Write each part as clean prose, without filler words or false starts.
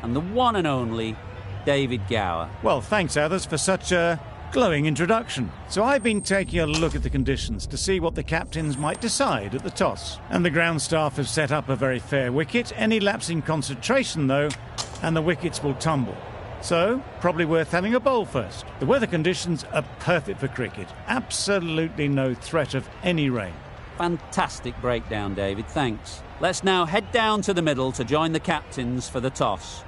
and the one and only David Gower. Well, thanks, others, for such a glowing introduction. So I've been taking a look at the conditions to see what the captains might decide at the toss. And the ground staff have set up a very fair wicket. Any lapse in concentration, though, and the wickets will tumble. So, probably worth having a bowl first. The weather conditions are perfect for cricket. Absolutely no threat of any rain. Fantastic breakdown, David, thanks. Let's now head down to the middle to join the captains for the toss.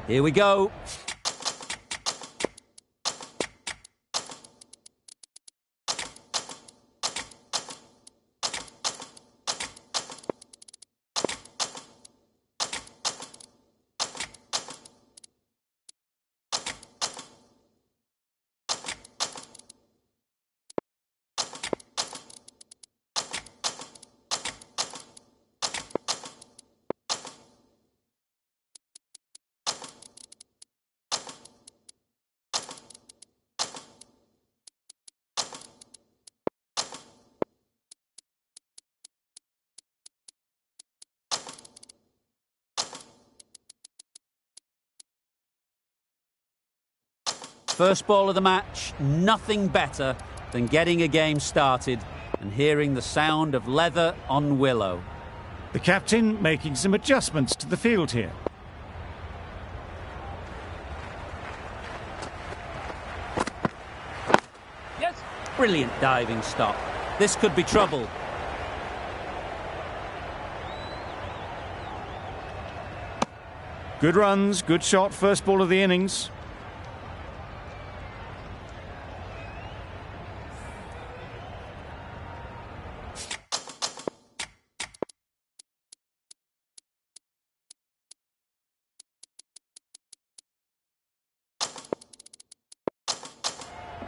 Here we go. First ball of the match, nothing better than getting a game started and hearing the sound of leather on willow. The captain making some adjustments to the field here. Yes. Brilliant diving stop. This could be trouble. Good runs, good shot, first ball of the innings.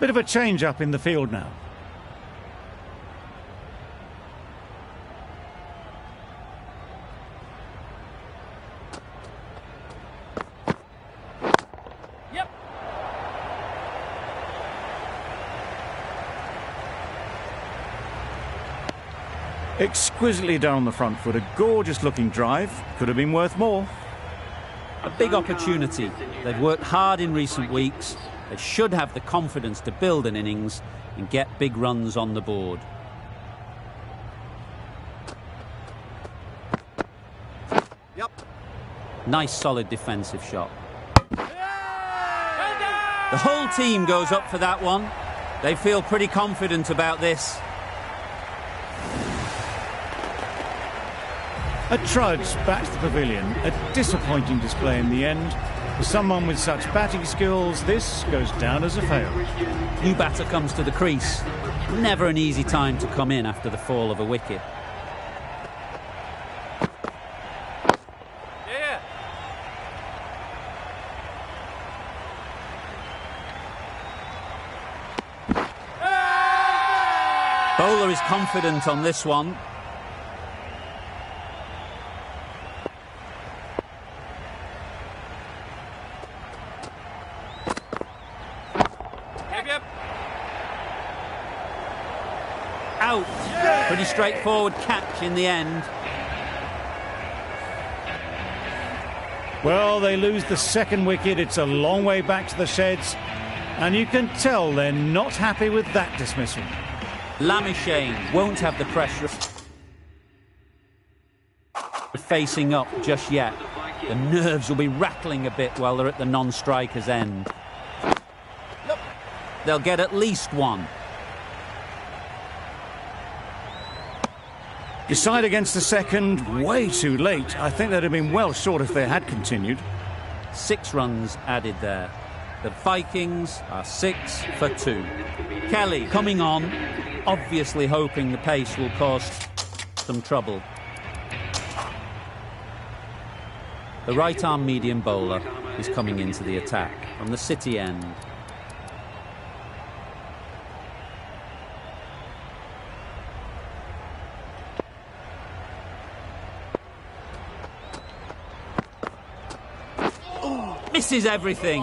Bit of a change-up in the field now. Yep. Exquisitely done on the front foot. A gorgeous-looking drive. Could have been worth more. A big opportunity. They've worked hard in recent weeks. They should have the confidence to build an innings and get big runs on the board. Yep. Nice solid defensive shot. The whole team goes up for that one. They feel pretty confident about this. A trudge back to the pavilion. A disappointing display in the end. For someone with such batting skills, this goes down as a fail. New batter comes to the crease. Never an easy time to come in after the fall of a wicket. Yeah. Bowler is confident on this one. Out. Pretty straightforward catch in the end. Well, they lose the second wicket. It's a long way back to the sheds. And you can tell they're not happy with that dismissal. Lamishane won't have the pressure facing up just yet. The nerves will be rattling a bit while they're at the non-striker's end. They'll get at least one. Decide against the second, way too late. I think they'd have been well short if they had continued. 6 runs added there. The Vikings are 6 for 2. Kelly coming on, obviously hoping the pace will cause some trouble. The right-arm medium bowler is coming into the attack from the City end. misses everything.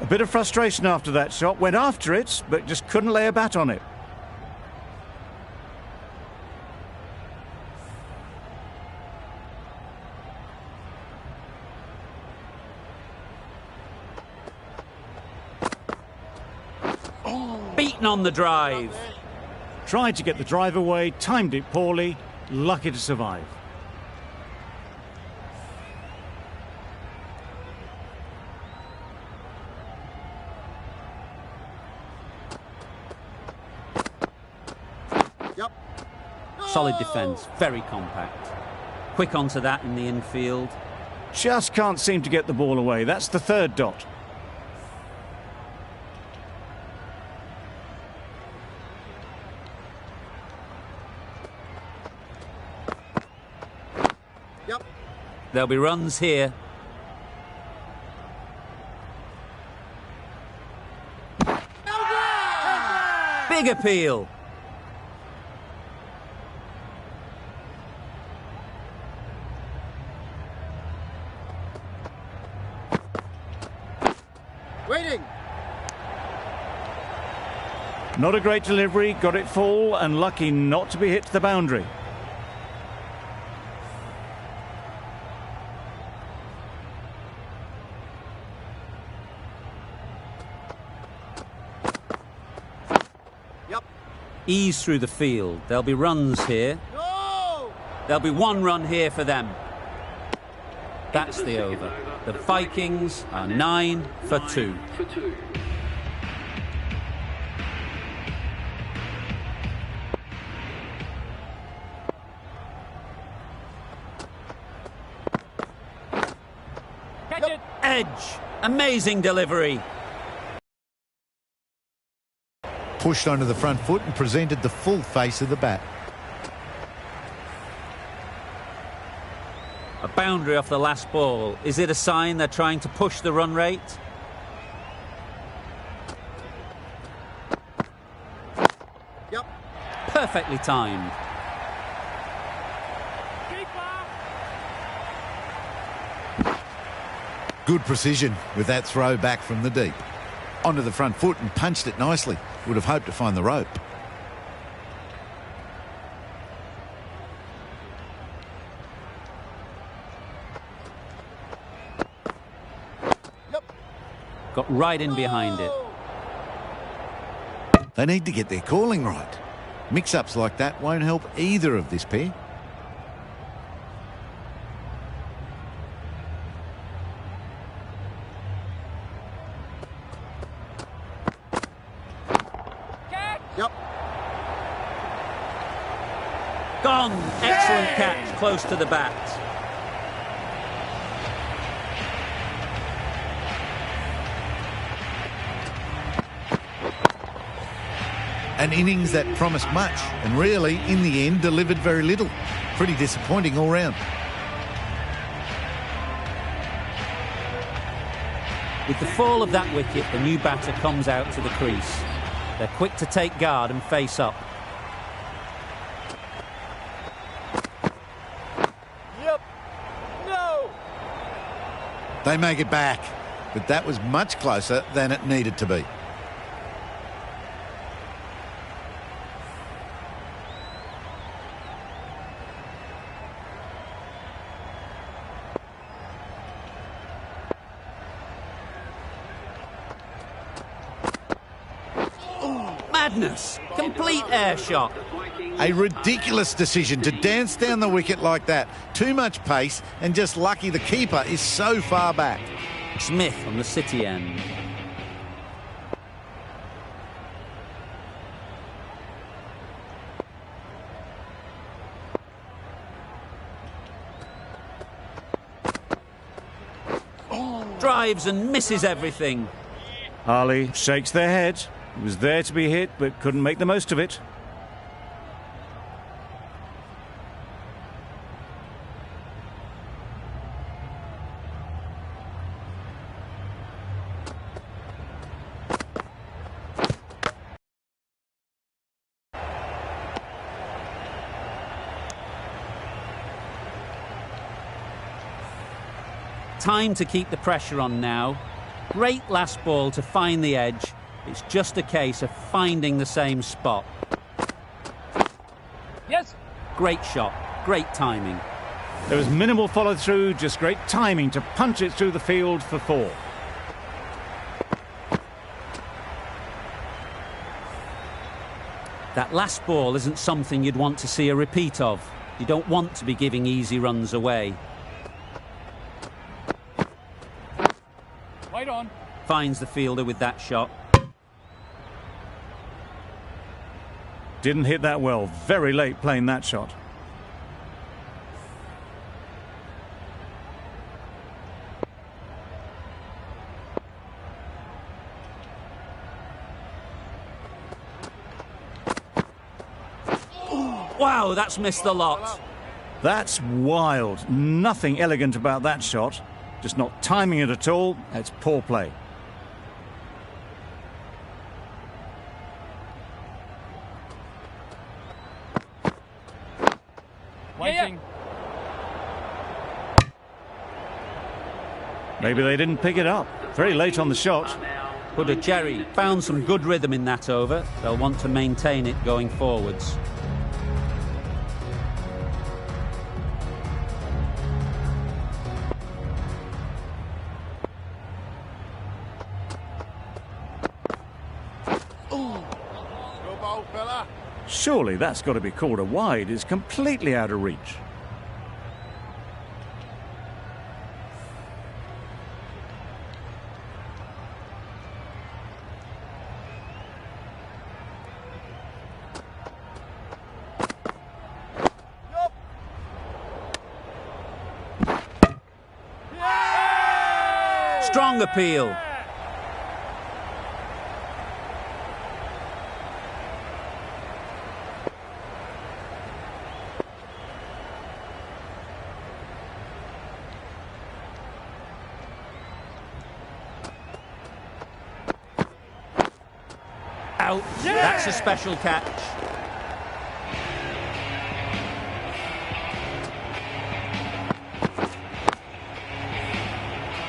A bit of frustration after that shot. Went after it, but just couldn't lay a bat on it. Beaten on the drive. Tried to get the drive away, timed it poorly, lucky to survive. Yep. Solid defence, very compact. Quick onto that in the infield. Just can't seem to get the ball away. That's the third dot. Yep. There'll be runs here. Big appeal. Waiting. Not a great delivery, got it full and lucky not to be hit to the boundary. Yep. Ease through the field. There'll be runs here. No! There'll be one run here for them. That's the over. The Vikings are 9 for 2. Edge. Amazing delivery. Pushed onto the front foot and presented the full face of the bat. A boundary off the last ball. Is it a sign they're trying to push the run rate? Yep. Perfectly timed. Good precision with that throw back from the deep. Onto the front foot and punched it nicely. Would have hoped to find the rope. Got right in behind it. They need to get their calling right. Mix-ups like that won't help either of this pair. Yep. Gone. Excellent catch, close to the bat. An innings that promised much and really, in the end, delivered very little. Pretty disappointing all round. With the fall of that wicket, the new batter comes out to the crease. They're quick to take guard and face up. Yep. No! They make it back, but that was much closer than it needed to be. Madness! Complete air shot. A ridiculous decision to dance down the wicket like that. Too much pace and just lucky the keeper is so far back. Smith on the City end. Drives and misses everything. Harley shakes their head. He was there to be hit, but couldn't make the most of it. time to keep the pressure on now. Great last ball to find the edge. It's just a case of finding the same spot. Yes. Great shot, great timing. There was minimal follow-through, just great timing to punch it through the field for 4. That last ball isn't something you'd want to see a repeat of. You don't want to be giving easy runs away. Right on. Finds the fielder with that shot. Didn't hit that well. Very late playing that shot. Wow, that's missed the lot. That's wild. Nothing elegant about that shot. Just not timing it at all. It's poor play. Waiting. Maybe they didn't pick it up. Very late on the shot. But Jerry found some good rhythm in that over. They'll want to maintain it going forwards. Surely that's got to be called a wide. It's completely out of reach. Strong appeal. Out. That's a special catch.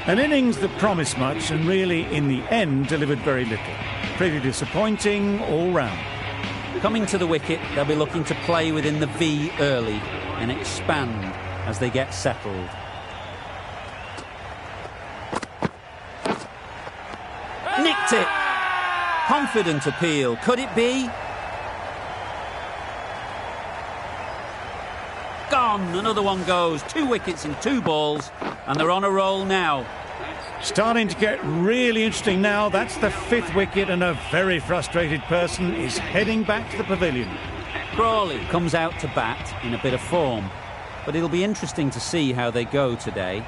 An innings that promised much and really, in the end, delivered very little. Pretty disappointing all round. Coming to the wicket, they'll be looking to play within the V early and expand as they get settled. Nicked it. Confident appeal. Could it be? Gone. Another one goes. 2 wickets in 2 balls, and they're on a roll now. Starting to get really interesting now. That's the 5th wicket, and a very frustrated person is heading back to the pavilion. Crawley comes out to bat in a bit of form, but it'll be interesting to see how they go today.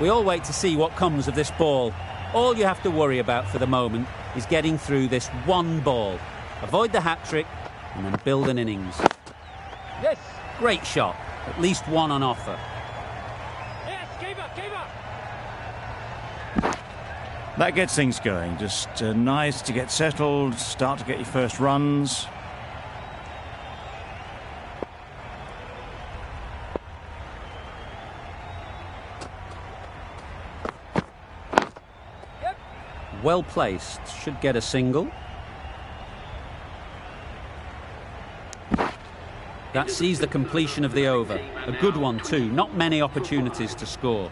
We all wait to see what comes of this ball. All you have to worry about for the moment is getting through this one ball. Avoid the hat-trick and then build an innings. Yes. Great shot. At least one on offer. Yes, keep up. That gets things going. Just nice to get settled, start to get your first runs. Yep. Well placed. Should get a single. That sees the completion of the over. A good one too. Not many opportunities to score.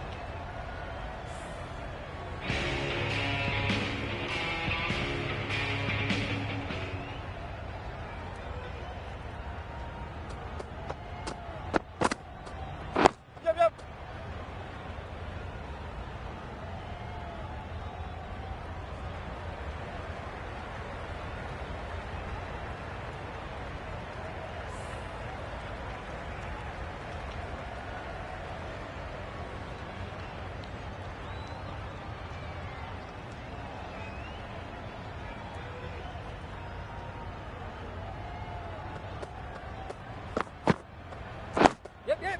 Yep. Yep.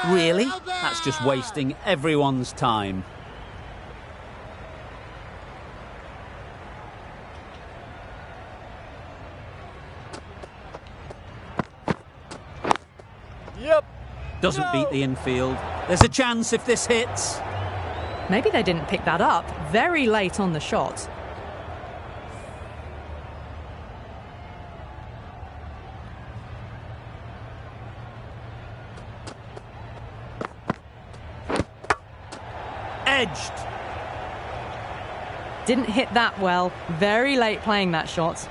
Really? That's just wasting everyone's time. Yep. Doesn't beat the infield. There's a chance if this hits. Maybe they didn't pick that up very late on the shot. Edged. Didn't hit that well. Very late playing that shot.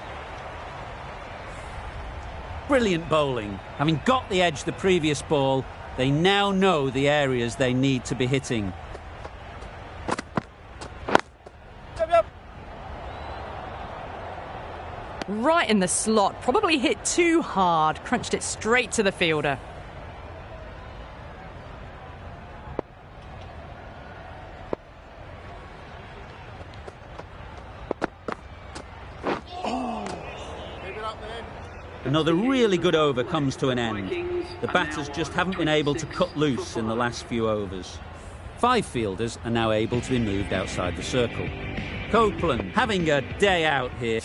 Brilliant bowling. Having got the edge the previous ball, they now know the areas they need to be hitting. Yep. Right in the slot. Probably hit too hard. Crunched it straight to the fielder. Another really good over comes to an end. The batters just haven't been able to cut loose in the last few overs. 5 fielders are now able to be moved outside the circle. Copeland having a day out here.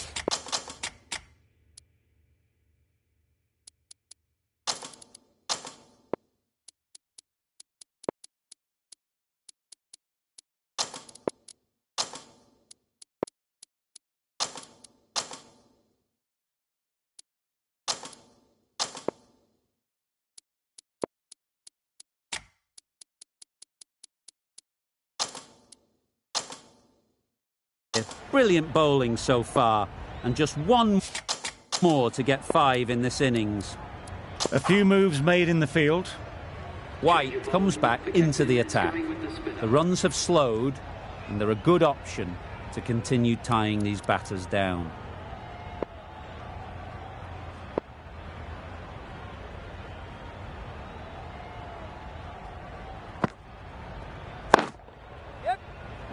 Brilliant bowling so far, and just one more to get 5 in this innings. A few moves made in the field. White comes back into the attack. The runs have slowed, and they're a good option to continue tying these batters down.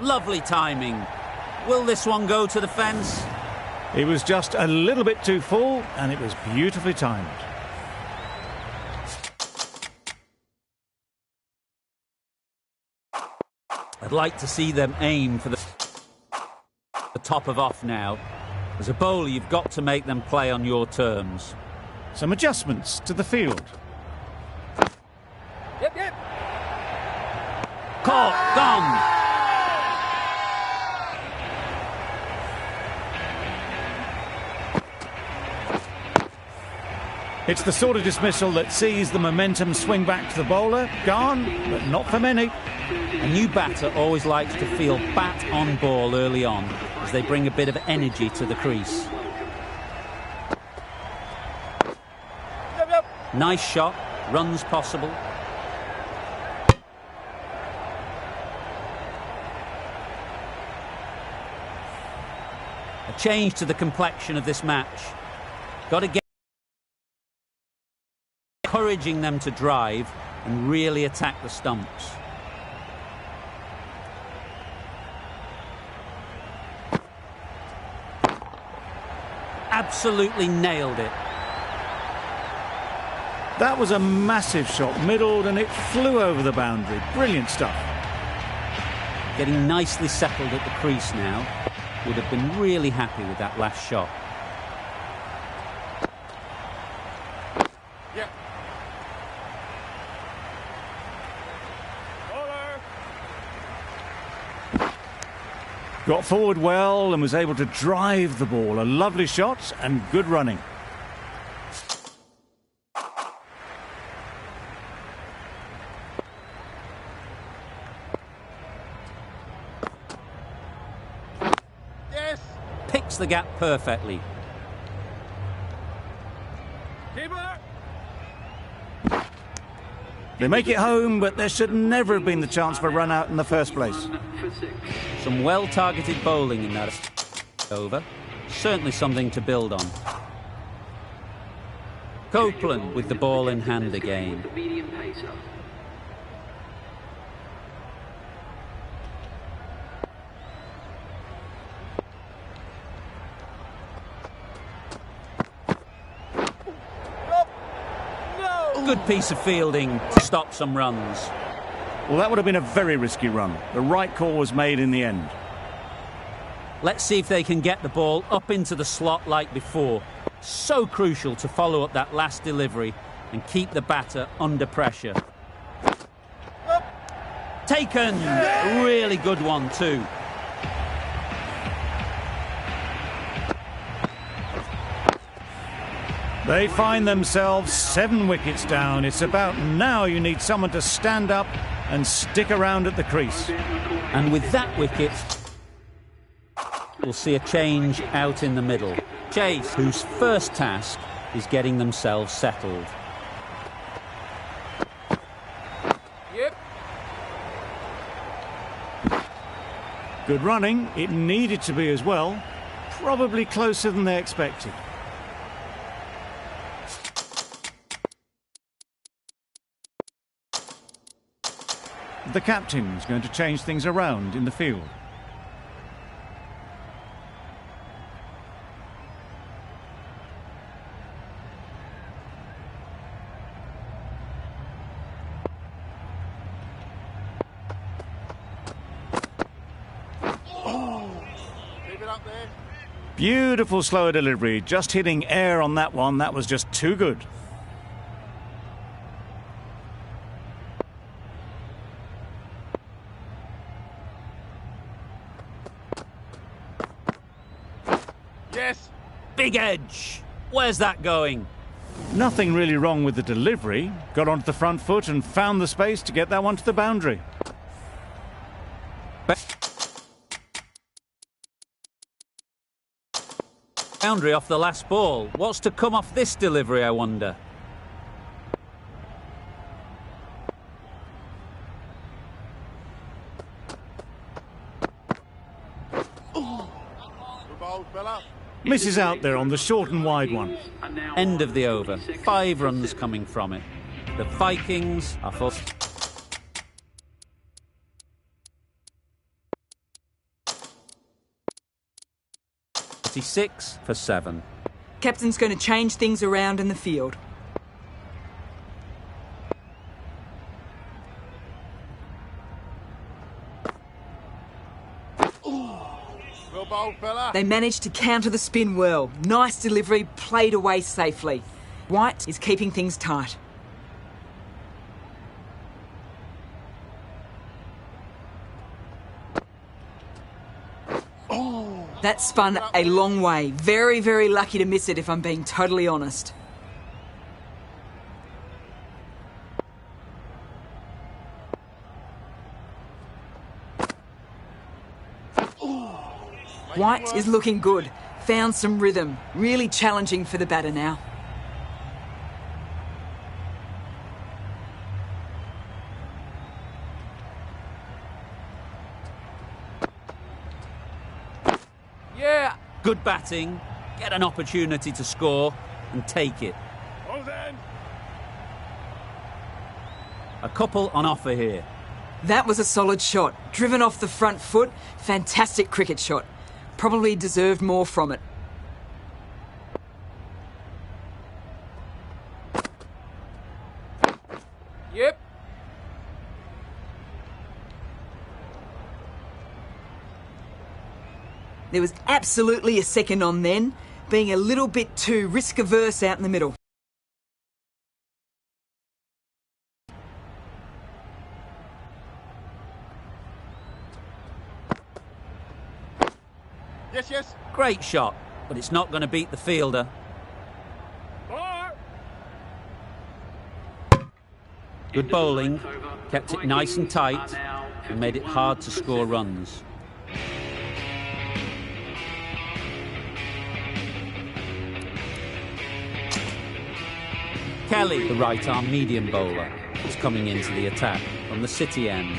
Lovely timing. Will this one go to the fence? It was just a little bit too full, and it was beautifully timed. I'd like to see them aim for the top of off now. As a bowler, you've got to make them play on your terms. Some adjustments to the field. Yep. Caught, gone. It's the sort of dismissal that sees the momentum swing back to the bowler. Gone, but not for many. A new batter always likes to feel bat on ball early on, as they bring a bit of energy to the crease. Yep. Nice shot, runs possible. A change to the complexion of this match. Got to get encouraging them to drive and really attack the stumps. Absolutely nailed it. That was a massive shot, middled, and it flew over the boundary. Brilliant stuff. Getting nicely settled at the crease now. Would have been really happy with that last shot. Yep. Bowler. Got forward well and was able to drive the ball. A lovely shot and good running. Yes. Picks the gap perfectly. Keeper. They make it home, but there should never have been the chance for a run out in the first place. Some well-targeted bowling in that over. Certainly something to build on. Copeland with the ball in hand again. Good piece of fielding to stop some runs. Well, that would have been a very risky run. The right call was made in the end. Let's see if they can get the ball up into the slot like before. So crucial to follow up that last delivery and keep the batter under pressure. Taken! A really good one too. They find themselves 7 wickets down. It's about now you need someone to stand up and stick around at the crease. And with that wicket, we'll see a change out in the middle. Chase, whose first task is getting themselves settled. Yep. Good running. It needed to be as well. Probably closer than they expected. The captain's going to change things around in the field. Keep it up there. Beautiful slower delivery. Just hitting air on that one. That was just too good. Yes. Big edge! Where's that going? Nothing really wrong with the delivery. Got onto the front foot and found the space to get that one to the boundary. Boundary off the last ball. What's to come off this delivery, I wonder? Good ball, fella. Misses out there on the short and wide one. End of the over. 5 runs coming from it. The Vikings are for 46 for 7. Captain's going to change things around in the field. Good ball, fella. They managed to counter the spin well. Nice delivery, played away safely. White is keeping things tight. That spun a long way. Very, very lucky to miss it, if I'm being totally honest. White is looking good. Found some rhythm. Really challenging for the batter now. Yeah. Good batting, get an opportunity to score and take it. Oh, then. A couple on offer here. That was a solid shot. Driven off the front foot. Fantastic cricket shot. Probably deserved more from it. Yep. There was absolutely a second on then, being a little bit too risk-averse out in the middle. Yes, yes. Great shot, but it's not going to beat the fielder. Ball. Good bowling, kept it nice and tight and made it hard to score runs. Kelly, the right-arm medium bowler, is coming into the attack from the City end.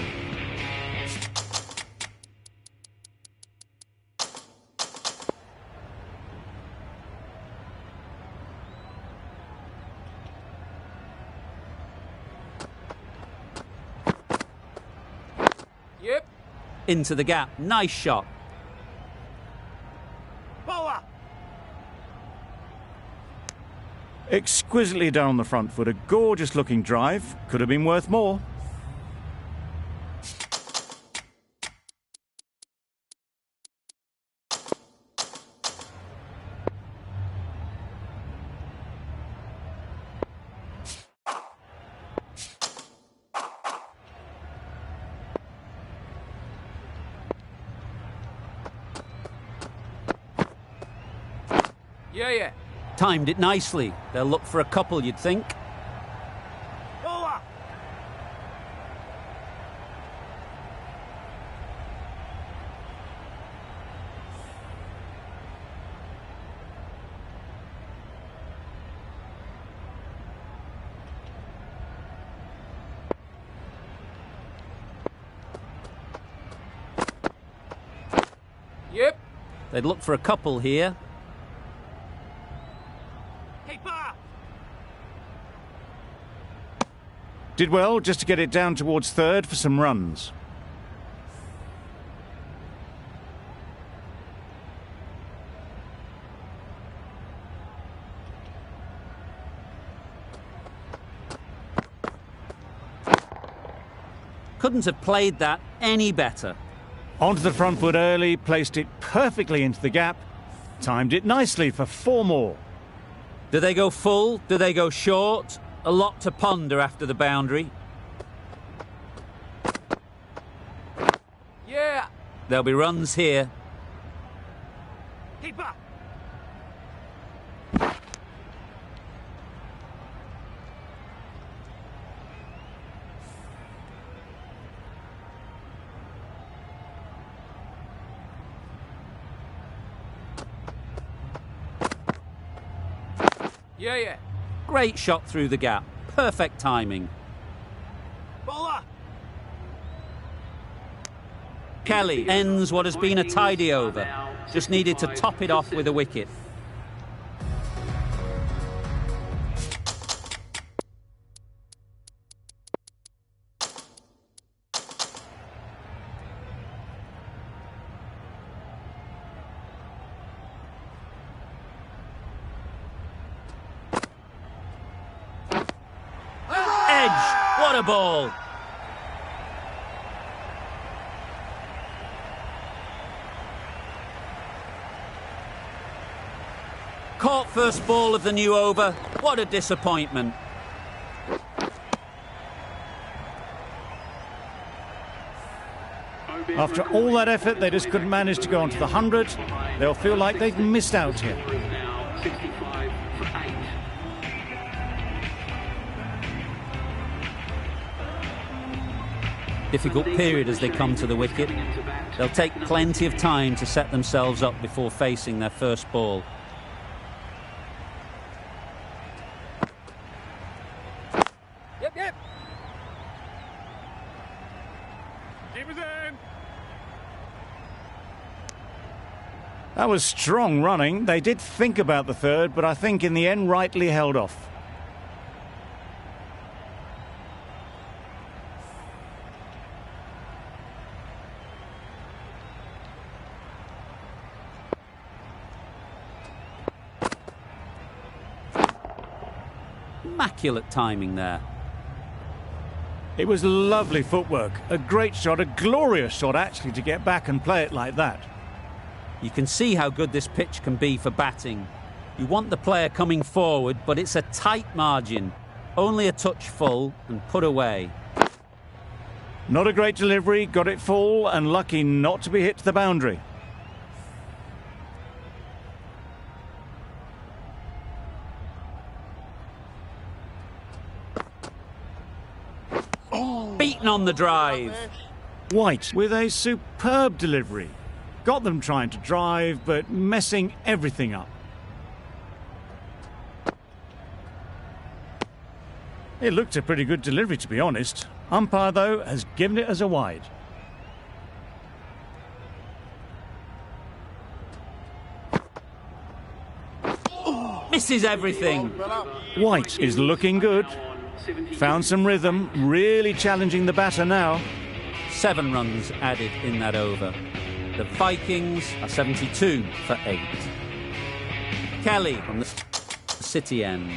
Yep. Into the gap, nice shot. Bowler. Exquisitely done on the front foot. A gorgeous looking drive. Could have been worth more. Yeah. Timed it nicely. They'll look for a couple, you'd think. Over. Yep. They'd look for a couple here. Keeper. Did well just to get it down towards third for some runs. Couldn't have played that any better. Onto the front foot early, placed it perfectly into the gap, timed it nicely for 4 more. Do they go full? Do they go short? A lot to ponder after the boundary. Yeah. There'll be runs here. Keeper. Yeah. Great shot through the gap. Perfect timing. Bowler. Kelly ends what has been a tidy over. Just needed to top it off with a wicket. Edge! What a ball! Caught first ball of the new over. What a disappointment. After all that effort, they just couldn't manage to go onto the 100. They'll feel like they've missed out here. Difficult period as they come to the wicket. They'll take plenty of time to set themselves up before facing their first ball. Yep. Keeper's in. That was strong running. They did think about the third, but I think in the end rightly held off. Immaculate timing there. It was lovely footwork, a great shot, a glorious shot actually to get back and play it like that. You can see how good this pitch can be for batting. You want the player coming forward, but it's a tight margin. Only a touch full and put away. Not a great delivery, got it full and lucky not to be hit to the boundary. Beaten on the drive. White with a superb delivery. Got them trying to drive, but messing everything up. It looked a pretty good delivery, to be honest. Umpire, though, has given it as a wide. Misses everything. White is looking good. Found some rhythm, really challenging the batter now. 7 runs added in that over. The Vikings are 72 for 8. Kelly from the City end.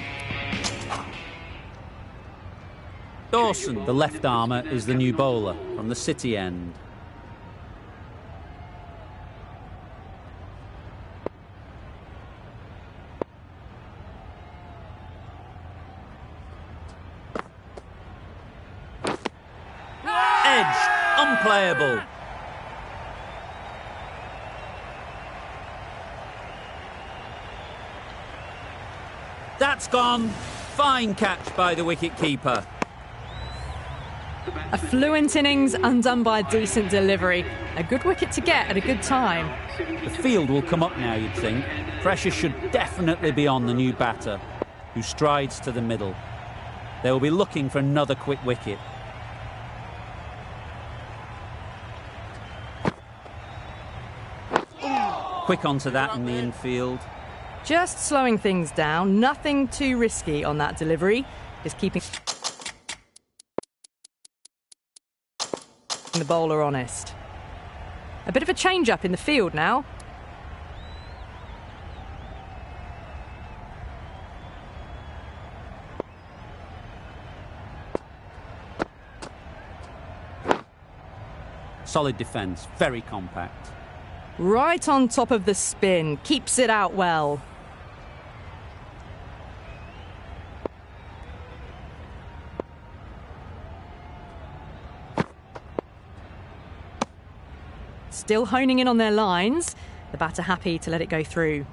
Dawson, the left armour, is the new bowler from the City end. Edge, unplayable. It's gone. Fine catch by the wicket-keeper. A fluent innings undone by a decent delivery. A good wicket to get at a good time. The field will come up now, you'd think. Pressure should definitely be on the new batter, who strides to the middle. They will be looking for another quick wicket. Quick onto that in the infield. Just slowing things down. Nothing too risky on that delivery. Just keeping the bowler honest. A bit of a change-up in the field now. Solid defence, very compact. Right on top of the spin. Keeps it out well. Still honing in on their lines. The batter happy to let it go through.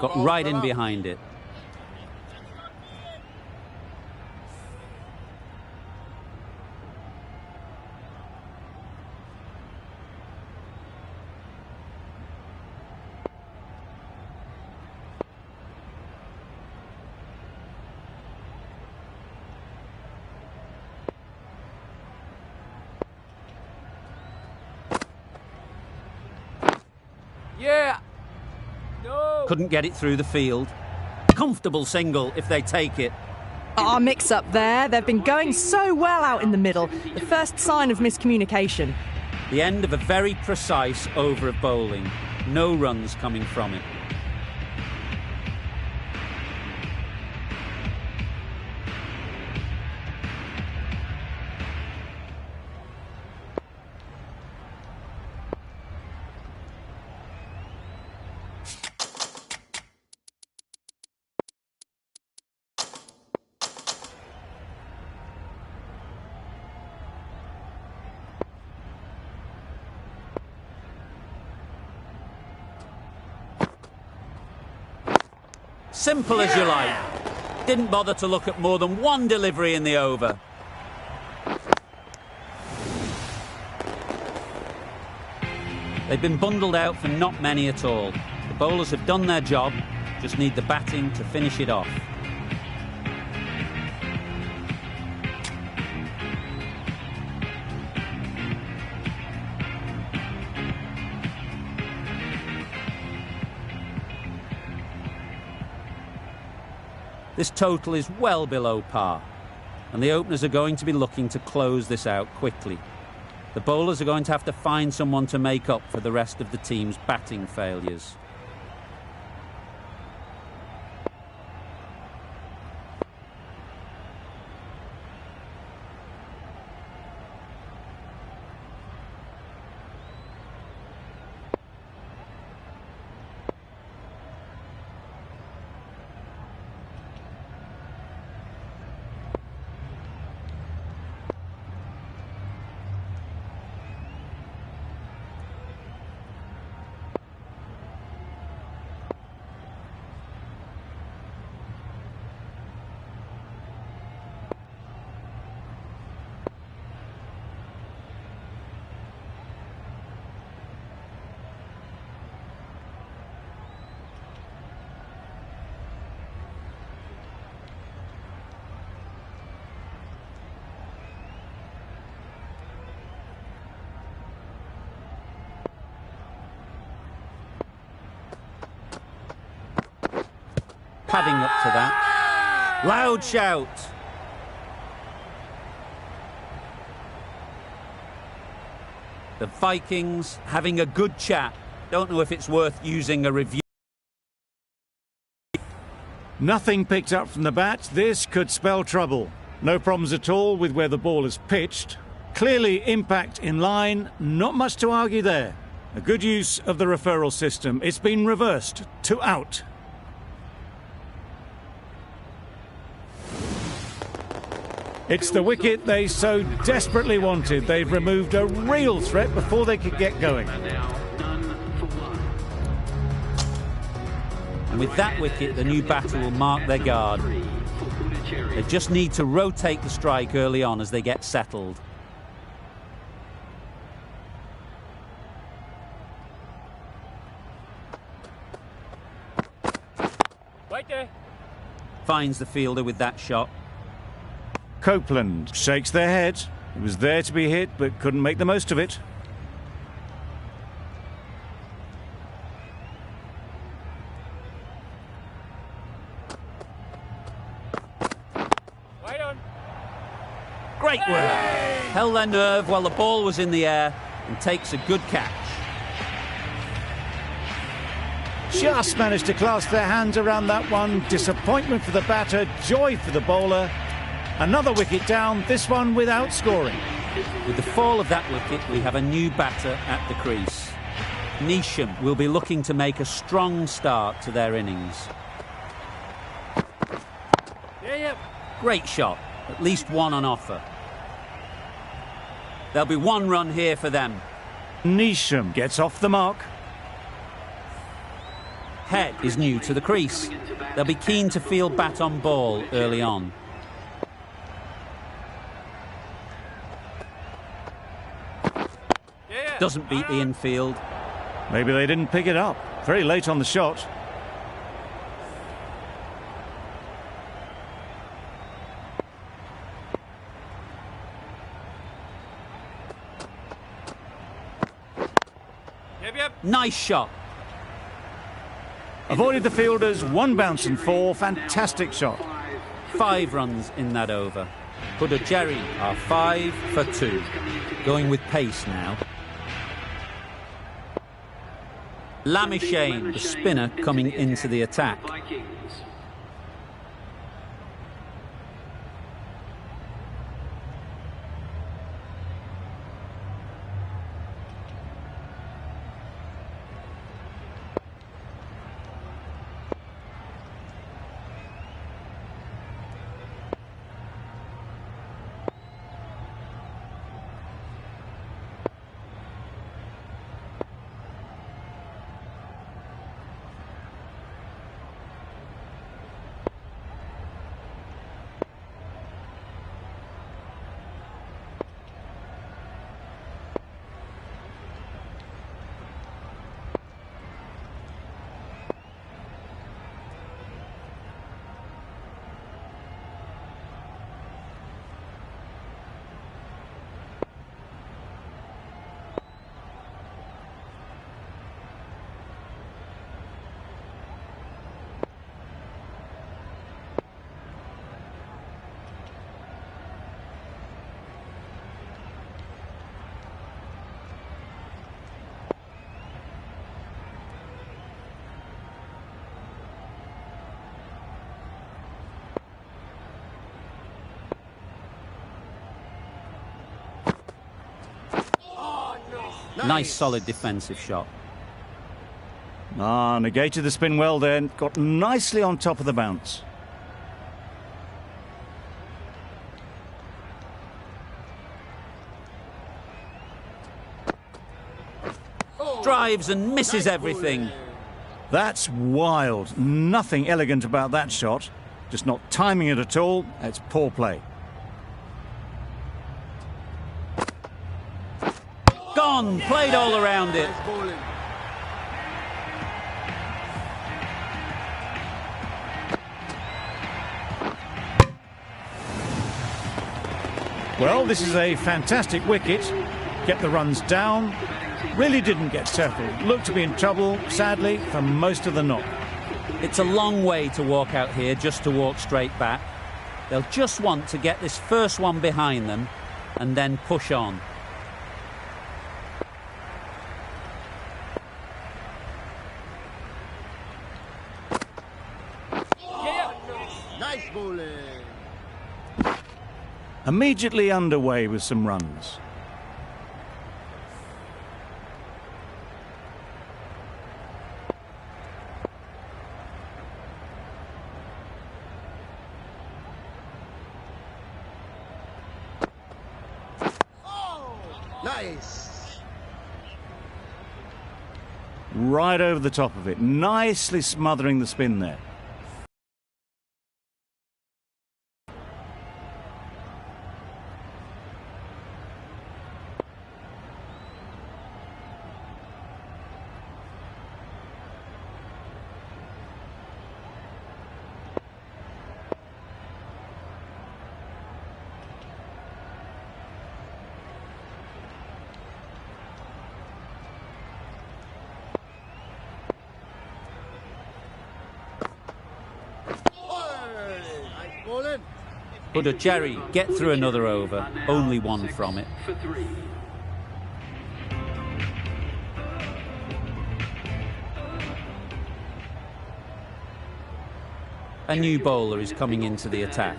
Got right in behind it. Yeah. No. Couldn't get it through the field. Comfortable single if they take it. Ah, mix-up there. They've been going so well out in the middle. The first sign of miscommunication. The end of a very precise over of bowling. No runs coming from it. Simple as you like. Didn't bother to look at more than one delivery in the over. They've been bundled out for not many at all. The bowlers have done their job, just need the batting to finish it off. This total is well below par, and the openers are going to be looking to close this out quickly. The bowlers are going to have to find someone to make up for the rest of the team's batting failures. Padding up to that. Loud shout. The Vikings having a good chat. Don't know if it's worth using a review. Nothing picked up from the bat. This could spell trouble. No problems at all with where the ball is pitched. Clearly impact in line. Not much to argue there. A good use of the referral system. It's been reversed to out. It's the wicket they so desperately wanted. They've removed a real threat before they could get going. And with that wicket, the new batter will mark their guard. They just need to rotate the strike early on as they get settled. Right there. Finds the fielder with that shot. Copeland shakes their head. He was there to be hit, but couldn't make the most of it. Right on. Great work. Held their nerve while the ball was in the air and takes a good catch. Just managed to clasp their hands around that one. Disappointment for the batter, joy for the bowler. Another wicket down, this one without scoring. With the fall of that wicket, we have a new batter at the crease. Neesham will be looking to make a strong start to their innings. Yeah. Great shot, at least one on offer. There'll be one run here for them. Neesham gets off the mark. Head is new to the crease. They'll be keen to field bat on ball early on. Yeah. Doesn't beat the infield. Maybe they didn't pick it up. Very late on the shot. Yep. Nice shot. Avoided the fielders, one bounce and four. Fantastic shot. 5 runs in that over. Puducherry are 5 for 2. Going with pace now. Lamishane, the spinner, coming into the attack. Nice solid defensive shot. Negated the spin well then. Got nicely on top of the bounce. Drives and misses everything. That's wild. Nothing elegant about that shot. Just not timing it at all. It's poor play. Gone, played all around it. Well, this is a fantastic wicket. Get the runs down. Really didn't get settled. Looked to be in trouble, sadly, for most of the knock. It's a long way to walk out here just to walk straight back. They'll just want to get this first one behind them and then push on. Nice bowling. Immediately underway with some runs. Nice. Right over the top of it, nicely smothering the spin there. Nice bowling. But Jerry get through another over, only one from it. A new bowler is coming into the attack.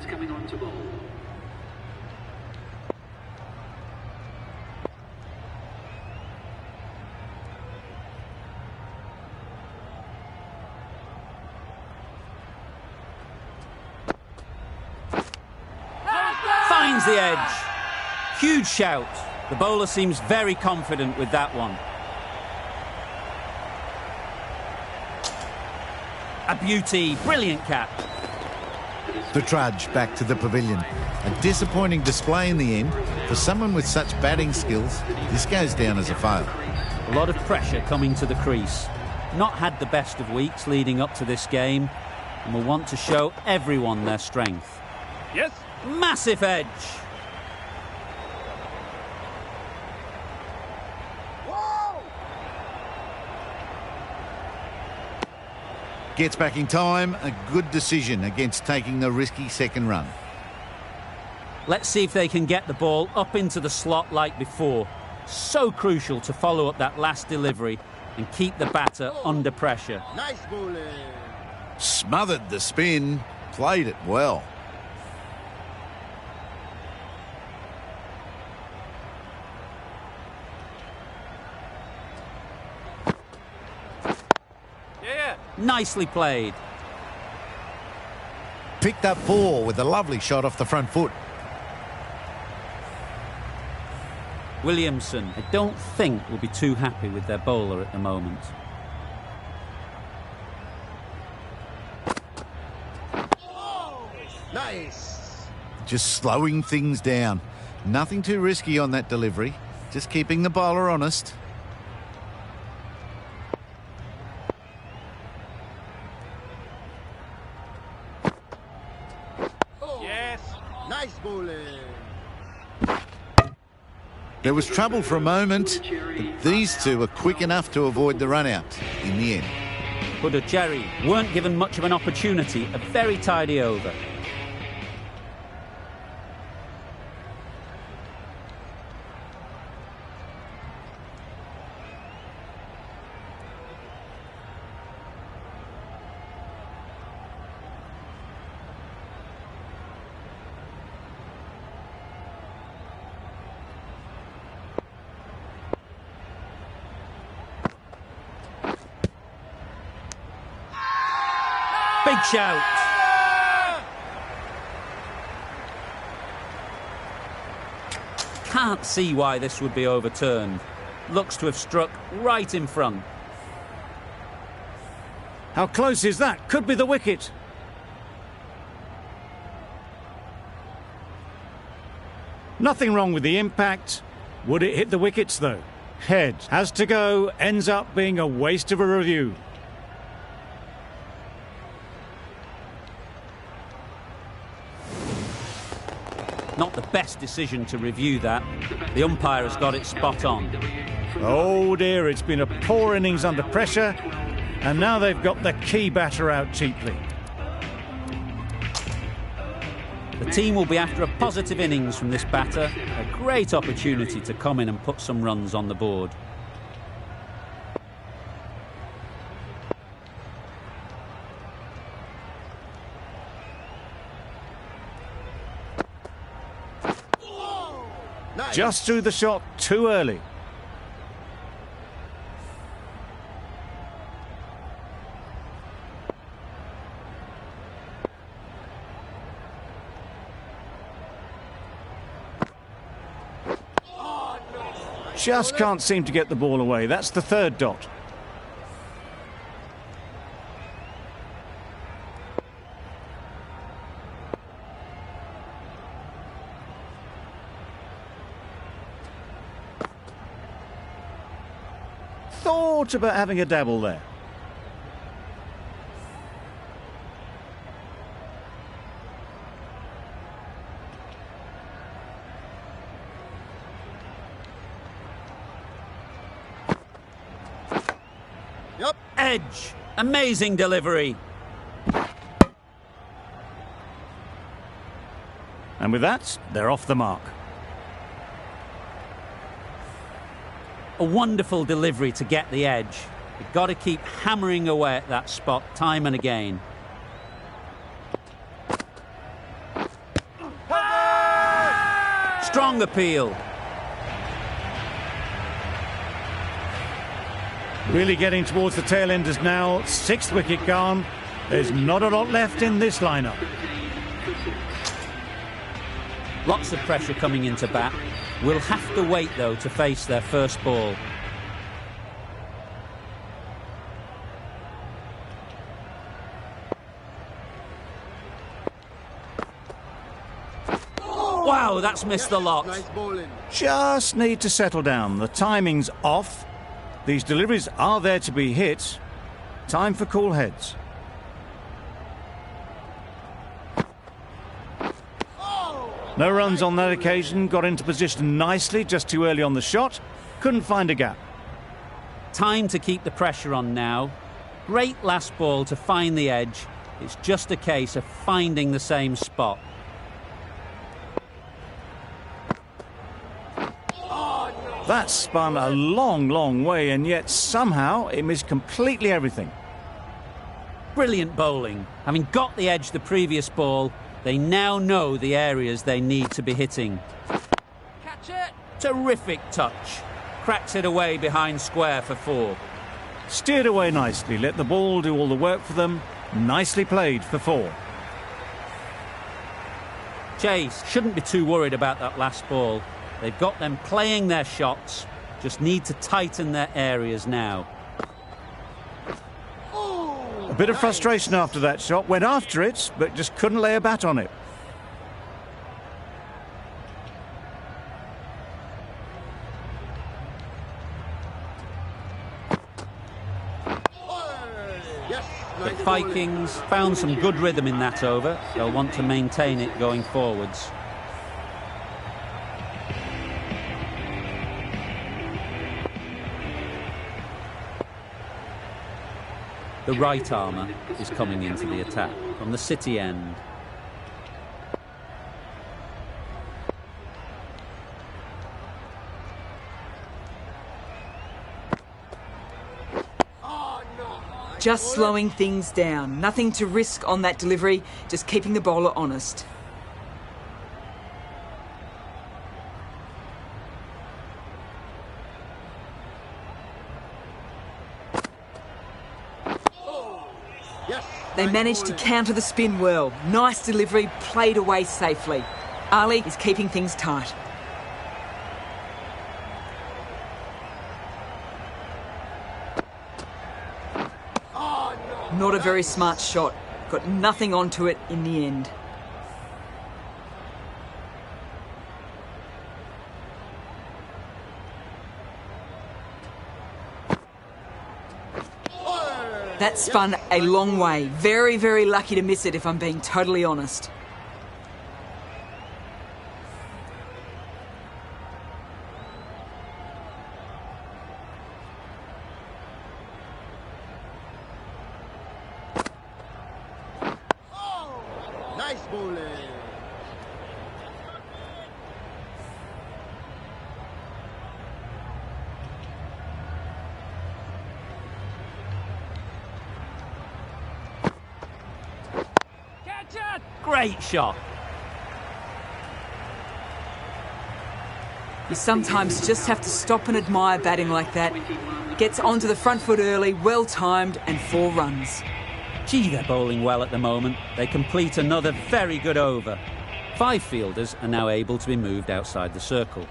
Finds the edge. Huge shout. The bowler seems very confident with that one. A beauty, brilliant cap. The trudge back to the pavilion. A disappointing display in the end. For someone with such batting skills, this goes down as a fail. A lot of pressure coming to the crease. Not had the best of weeks leading up to this game, and will want to show everyone their strength. Yes. Massive edge. Gets back in time, a good decision against taking the risky second run. Let's see if they can get the ball up into the slot like before. So crucial to follow up that last delivery and keep the batter under pressure. Nice bowling. Smothered the spin, played it well. Yeah. Nicely played. Picked up 4 with a lovely shot off the front foot. Williamson, I don't think, will be too happy with their bowler at the moment. Nice. Just slowing things down. Nothing too risky on that delivery. Just keeping the bowler honest. Yes. Nice bowling. There was trouble for a moment, but these two are quick enough to avoid the run-out in the end. But Jerry weren't given much of an opportunity. A very tidy over. Big shout. Can't see why this would be overturned. Looks to have struck right in front. How close is that? Could be the wicket. Nothing wrong with the impact. Would it hit the wickets though? Head has to go, ends up being a waste of a review. Not the best decision to review that. The umpire has got it spot on. Oh dear, it's been a poor innings under pressure, and now they've got the key batter out cheaply. The team will be after a positive innings from this batter. A great opportunity to come in and put some runs on the board. Nice. Just threw the shot too early. Just can't seem to get the ball away. That's the third dot. Thought about having a dabble there. Yep. Edge. Amazing delivery. And with that, they're off the mark. A wonderful delivery to get the edge. You've got to keep hammering away at that spot time and again. Strong appeal. Really getting towards the tail enders now. 6th wicket gone. There's not a lot left in this lineup. Lots of pressure coming into bat. Will have to wait, though, to face their first ball. Wow, that's missed the lot. Nice bowling. Just need to settle down. The timing's off. These deliveries are there to be hit. Time for cool heads. No runs on that occasion. Got into position nicely, just too early on the shot. Couldn't find a gap. Time to keep the pressure on now. Great last ball to find the edge. It's just a case of finding the same spot. That spun a long, long way, and yet somehow it missed completely everything. Brilliant bowling. Having got the edge the previous ball, they now know the areas they need to be hitting. Catch it. Terrific touch. Cracks it away behind square for 4. Steered away nicely, let the ball do all the work for them. Nicely played for 4. Chase shouldn't be too worried about that last ball. They've got them playing their shots, just need to tighten their areas now. A bit of frustration after that shot. Went after it, but just couldn't lay a bat on it. Yes. The Nice bowling. Vikings found some good rhythm in that over. They'll want to maintain it going forwards. The right armour is coming into the attack from the City end. Just slowing things down. Nothing to risk on that delivery, just keeping the bowler honest. Yes. They Nice managed to bowling. counter the spin well. Nice delivery, played away safely. Ali is keeping things tight. Not a very smart shot. Got nothing onto it in the end. That spun a long way. Very, very lucky to miss it, if I'm being totally honest. Nice bowling. Great shot. You sometimes just have to stop and admire batting like that. Gets onto the front foot early, well timed, and 4 runs. Gee, they're bowling well at the moment. They complete another very good over. 5 fielders are now able to be moved outside the circle.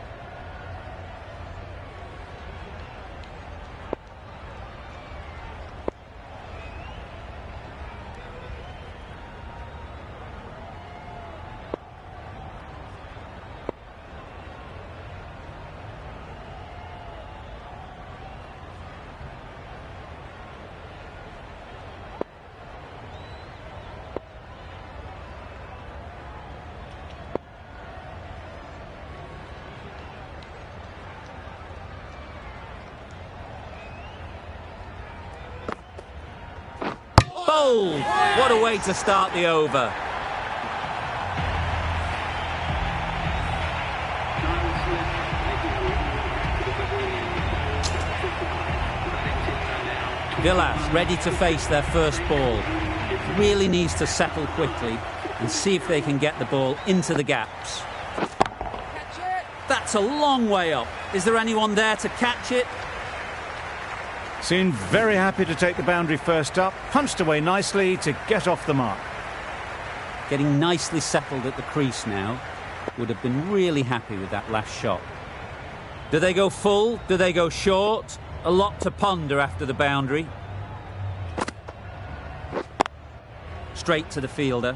Bowled! What a way to start the over. Villas ready to face their first ball. Really needs to settle quickly and see if they can get the ball into the gaps. That's a long way up. Is there anyone there to catch it? Seemed very happy to take the boundary first up, punched away nicely to get off the mark. Getting nicely settled at the crease now. Would have been really happy with that last shot. Do they go full? Do they go short? A lot to ponder after the boundary. Straight to the fielder.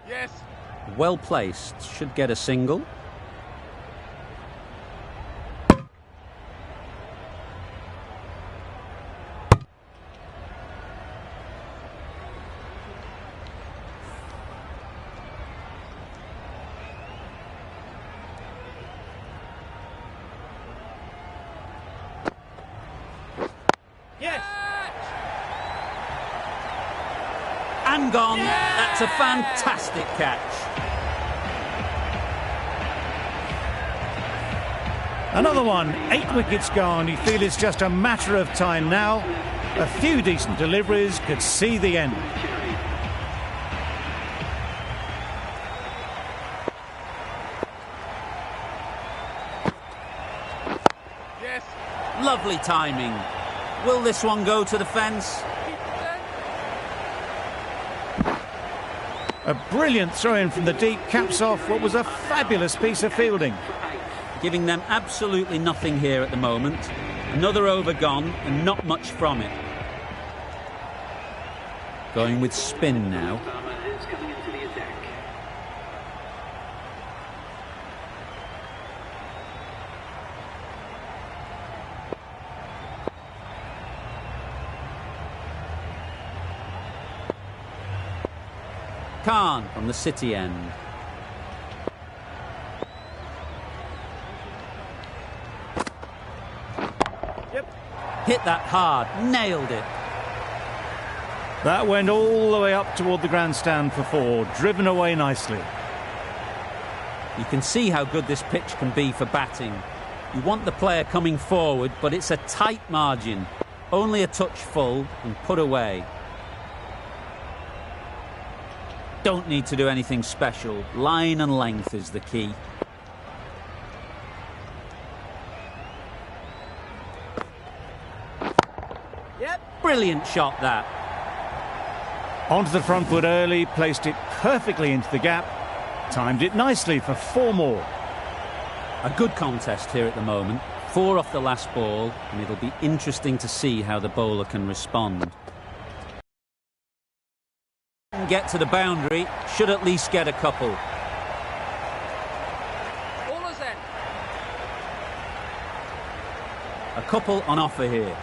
Yes. Well placed. Should get a single. Yes. And gone. That's a fantastic catch. Another one, 8 wickets gone. You feel it's just a matter of time now. A few decent deliveries could see the end. Yes. Lovely timing. Will this one go to the fence? A brilliant throw-in from the deep caps off what was a fabulous piece of fielding. Giving them absolutely nothing here at the moment. Another over gone and not much from it. Going with spin now. Khan from the city end. Hit that hard, nailed it. That went all the way up toward the grandstand for 4, driven away nicely. You can see how good this pitch can be for batting. You want the player coming forward, but it's a tight margin. Only a touch full and put away. Don't need to do anything special. Line and length is the key. Brilliant shot, that. Onto the front foot early, placed it perfectly into the gap, timed it nicely for 4 more. A good contest here at the moment. 4 off the last ball, and it'll be interesting to see how the bowler can respond. Get to the boundary, should at least get a couple. A couple on offer here.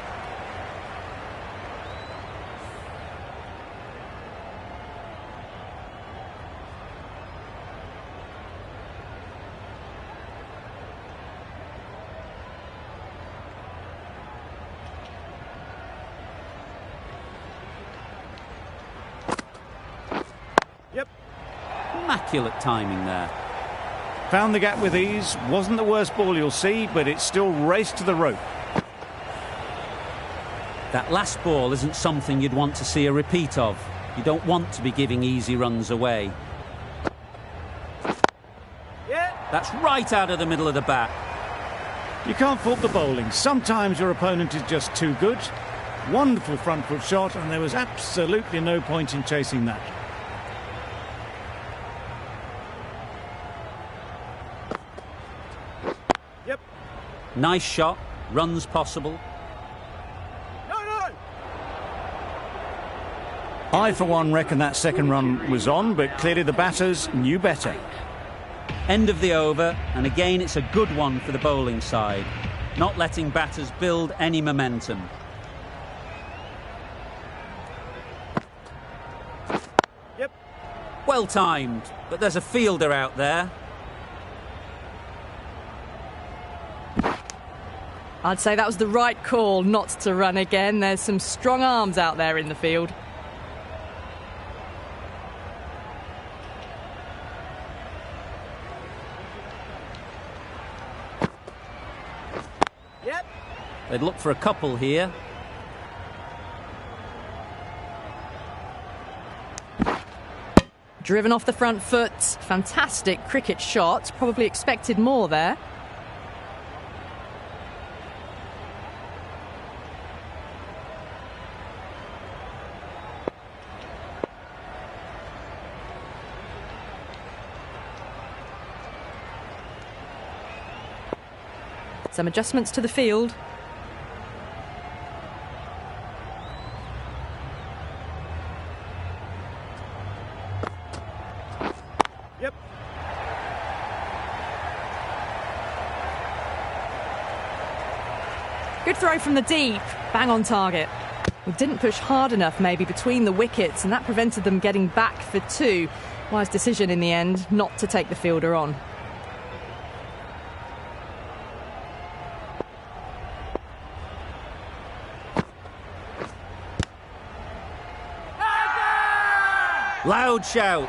Immaculate timing there. Found the gap with ease. Wasn't the worst ball you'll see, but it still raced to the rope. That last ball isn't something you'd want to see a repeat of. You don't want to be giving easy runs away. That's right out of the middle of the bat. You can't fault the bowling. Sometimes your opponent is just too good. Wonderful front foot shot, and there was absolutely no point in chasing that. Nice shot, runs possible. I, for one, reckon that second run was on, but clearly the batters knew better. End of the over, and again it's a good one for the bowling side. Not letting batters build any momentum. Well timed, but there's a fielder out there. I'd say that was the right call not to run again. There's some strong arms out there in the field. Yep. They'd look for a couple here. Driven off the front foot. Fantastic cricket shot. Probably expected more there. Some adjustments to the field. Yep. Good throw from the deep. Bang on target. We didn't push hard enough maybe between the wickets, and that prevented them getting back for two. Wise decision in the end not to take the fielder on. Loud shout.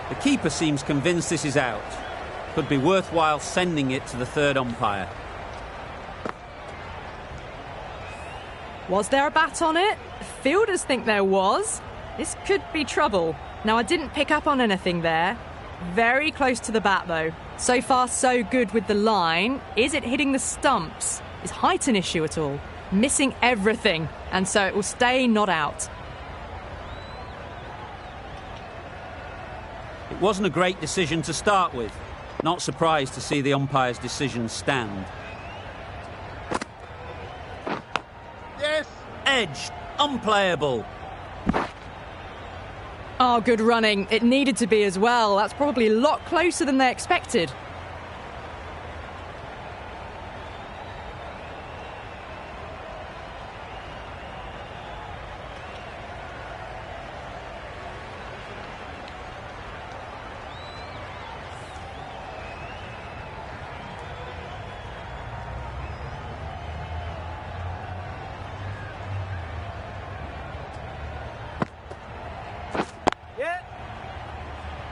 The keeper seems convinced this is out. Could be worthwhile sending it to the third umpire. Was there a bat on it? Fielders think there was. This could be trouble. Now, I didn't pick up on anything there. Very close to the bat, though. So far, so good with the line. Is it hitting the stumps? Is height an issue at all? Missing everything, and so it will stay not out. It wasn't a great decision to start with. Not surprised to see the umpire's decision stand. Yes. Edged. Unplayable. Oh, good running. It needed to be as well. That's probably a lot closer than they expected.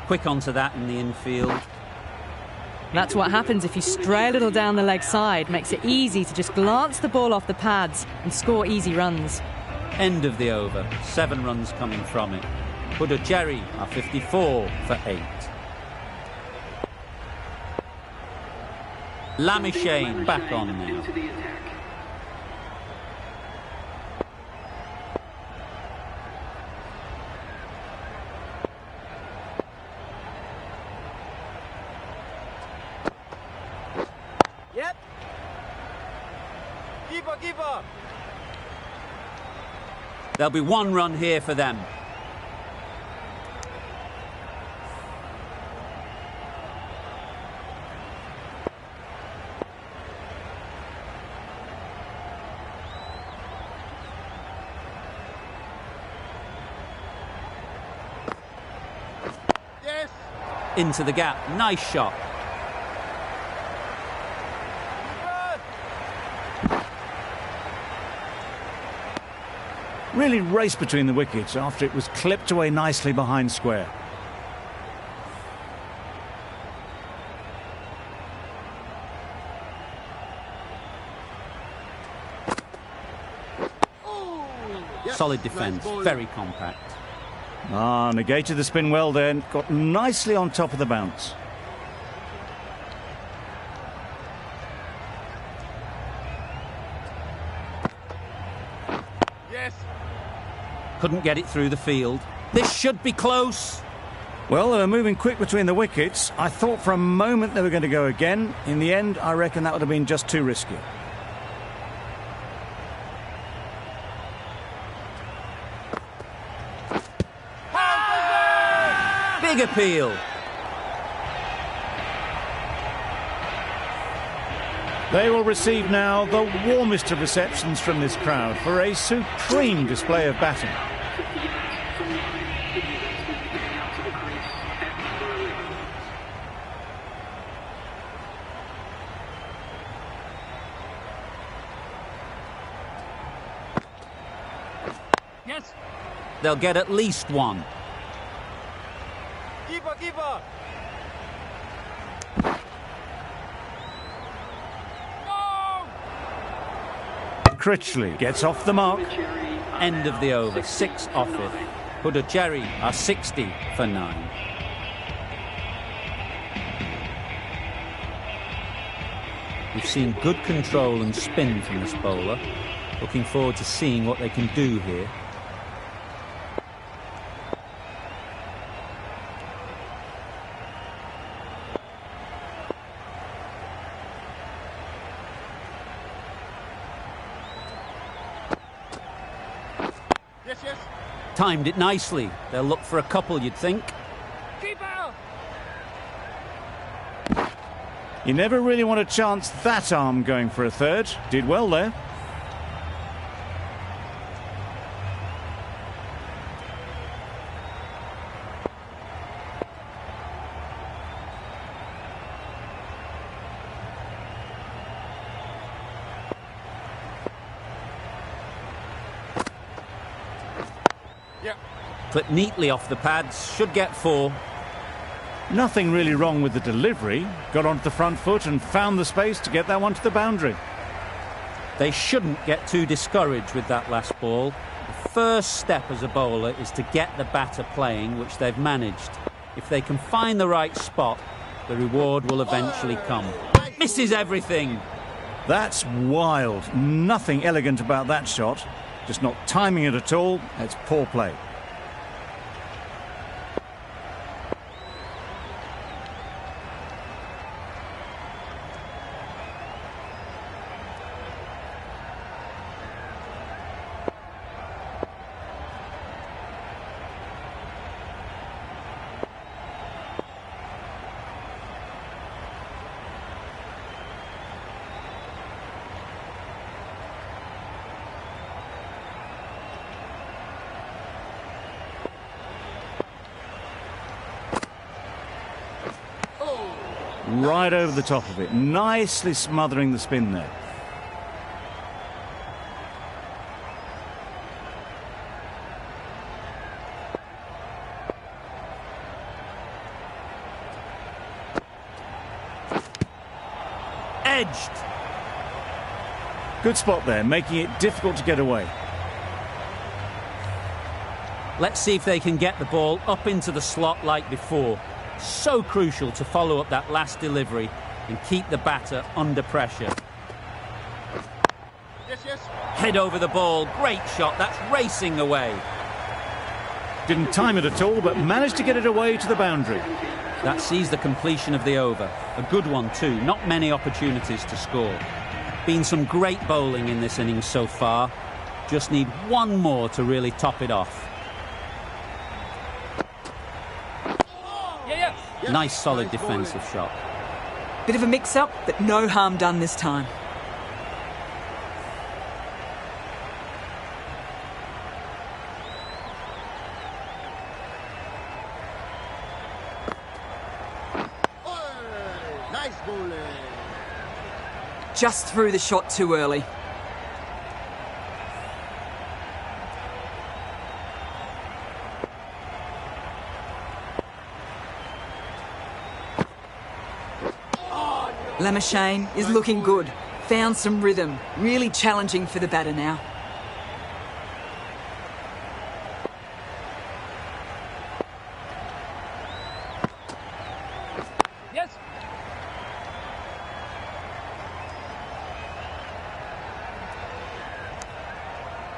Quick onto that in the infield. That's what happens if you stray a little down the leg side. Makes it easy to just glance the ball off the pads and score easy runs. End of the over. 7 runs coming from it. Puducherry are 54 for 8. Lamishane back on now. Yep. Keeper. There'll be 1 run here for them. Yes. Into the gap. Nice shot. Really raced between the wickets after it was clipped away nicely behind square. Solid defence. Very compact. Negated the spin well then. Got nicely on top of the bounce. Yes. Couldn't get it through the field. This should be close. Well, they were moving quick between the wickets. I thought for a moment they were going to go again. In the end, I reckon that would have been just too risky. Big appeal. They will receive now the warmest of receptions from this crowd for a supreme display of batting. Yes. They'll get at least one. Keeper, keeper. Critchley gets off the mark. End of the over, 6 off it. Puducherry are 60 for 9. We've seen good control and spin from this bowler. Looking forward to seeing what they can do here. Yes, yes. Timed it nicely. They'll look for a couple, you'd think. Keeper. You never really want to chance that arm going for a third. Did well there. Yeah. Clipped neatly off the pads, should get 4. Nothing really wrong with the delivery. Got onto the front foot and found the space to get that one to the boundary. They shouldn't get too discouraged with that last ball. The first step as a bowler is to get the batter playing, which they've managed. If they can find the right spot, the reward will eventually come. Misses everything. That's wild. Nothing elegant about that shot. Just not timing it at all. It's poor play. Right over the top of it, nicely smothering the spin there. Edged. Good spot there, making it difficult to get away. Let's see if they can get the ball up into the slot like before. So crucial to follow up that last delivery and keep the batter under pressure. Yes, yes. Head over the ball, great shot, that's racing away. Didn't time it at all, but managed to get it away to the boundary. That sees the completion of the over. A good one too, not many opportunities to score. Been some great bowling in this innings so far. Just need one more to really top it off. Nice solid defensive shot. Bit of a mix-up, but no harm done this time. Nice bowling. Just threw the shot too early. Lamashane is looking good. Found some rhythm. Really challenging for the batter now. Yes.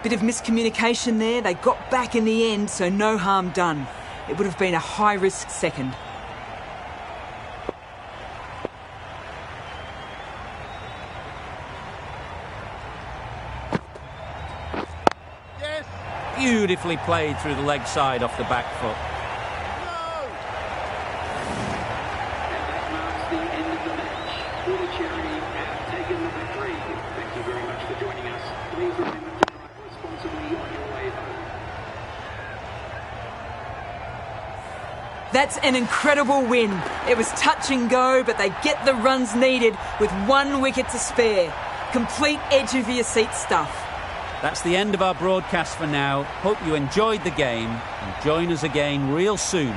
Bit of miscommunication there. They got back in the end, so no harm done. It would have been a high-risk second. Beautifully played through the leg side off the back foot. No. for joining us. Please remember to drive responsibly on your way home. That's an incredible win. It was touch and go, but they get the runs needed with 1 wicket to spare. Complete edge-of-your-seat stuff. That's the end of our broadcast for now. Hope you enjoyed the game and join us again real soon